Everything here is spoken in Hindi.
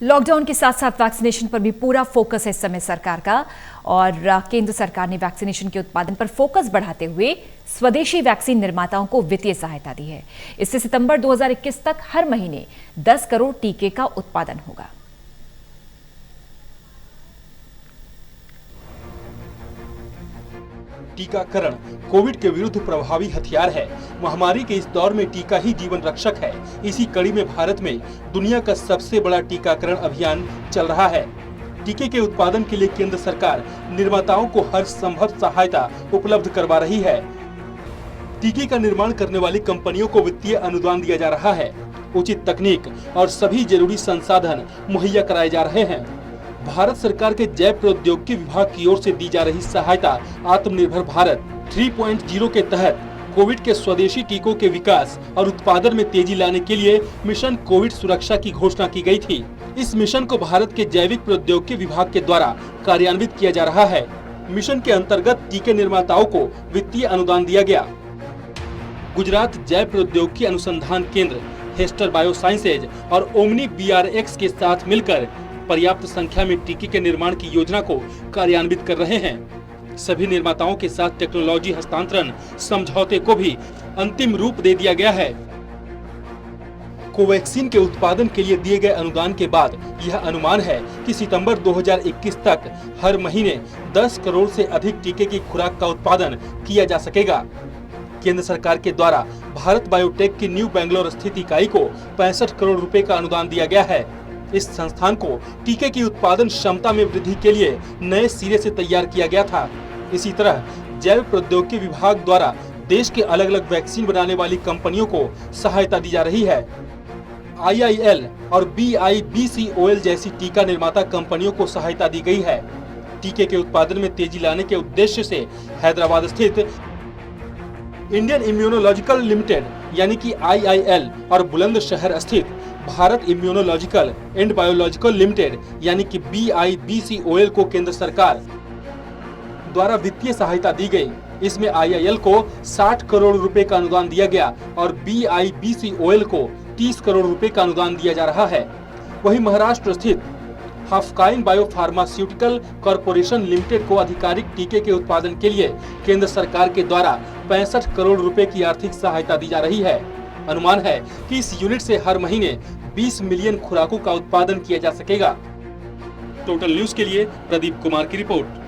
लॉकडाउन के साथ साथ वैक्सीनेशन पर भी पूरा फोकस है इस समय सरकार का और केंद्र सरकार ने वैक्सीनेशन के उत्पादन पर फोकस बढ़ाते हुए स्वदेशी वैक्सीन निर्माताओं को वित्तीय सहायता दी है। इससे सितंबर 2021 तक हर महीने 10 करोड़ टीके का उत्पादन होगा। टीकाकरण कोविड के विरुद्ध प्रभावी हथियार है। महामारी के इस दौर में टीका ही जीवन रक्षक है। इसी कड़ी में भारत में दुनिया का सबसे बड़ा टीकाकरण अभियान चल रहा है। टीके के उत्पादन के लिए केंद्र सरकार निर्माताओं को हर संभव सहायता उपलब्ध करवा रही है। टीके का निर्माण करने वाली कंपनियों को वित्तीय अनुदान दिया जा रहा है। उचित तकनीक और सभी जरूरी संसाधन मुहैया कराए जा रहे हैं। भारत सरकार के जैव प्रौद्योगिकी विभाग की ओर से दी जा रही सहायता आत्मनिर्भर भारत 3.0 के तहत कोविड के स्वदेशी टीकों के विकास और उत्पादन में तेजी लाने के लिए मिशन कोविड सुरक्षा की घोषणा की गई थी। इस मिशन को भारत के जैविक प्रौद्योगिकी विभाग के द्वारा कार्यान्वित किया जा रहा है। मिशन के अंतर्गत टीके निर्माताओं को वित्तीय अनुदान दिया गया। गुजरात जैव प्रौद्योगिकी अनुसंधान केंद्र, हेस्टर बायोसाइंसेज और ओमनी BRX के साथ मिलकर पर्याप्त संख्या में टीके के निर्माण की योजना को कार्यान्वित कर रहे हैं। सभी निर्माताओं के साथ टेक्नोलॉजी हस्तांतरण समझौते को भी अंतिम रूप दे दिया गया है। कोवैक्सीन के उत्पादन के लिए दिए गए अनुदान के बाद यह अनुमान है कि सितंबर 2021 तक हर महीने 10 करोड़ से अधिक टीके की खुराक का उत्पादन किया जा सकेगा। केंद्र सरकार के द्वारा भारत बायोटेक की न्यू बेंगलोर स्थित इकाई को 65 करोड़ रुपए का अनुदान दिया गया है। इस संस्थान को टीके की उत्पादन क्षमता में वृद्धि के लिए नए सिरे से तैयार किया गया था। इसी तरह जैव प्रौद्योगिकी विभाग द्वारा देश के अलग अलग वैक्सीन बनाने वाली कंपनियों को सहायता दी जा रही है। IIL और BIBCOL जैसी टीका निर्माता कंपनियों को सहायता दी गई है। टीके के उत्पादन में तेजी लाने के उद्देश्य से हैदराबाद स्थित इंडियन इम्यूनोलॉजिकल लिमिटेड यानी कि IIL और बुलंदशहर स्थित Bharat immunological and biological limited यानी कि BIBCOL को केंद्र सरकार द्वारा वित्तीय सहायता दी गई। इसमें IIL को 60 करोड़ रुपए का अनुदान दिया गया और BIBCOL को 30 करोड़ रुपए का अनुदान दिया जा रहा है। वहीं महाराष्ट्र स्थित हाफकाइन बायोफार्मास्यूटिकल कॉरपोरेशन लिमिटेड को आधिकारिक टीके के उत्पादन के लिए केंद्र सरकार के द्वारा 65 करोड़ रुपए की आर्थिक सहायता दी जा रही है। अनुमान है कि इस यूनिट से हर महीने 20 मिलियन खुराकों का उत्पादन किया जा सकेगा। टोटल न्यूज के लिए प्रदीप कुमार की रिपोर्ट।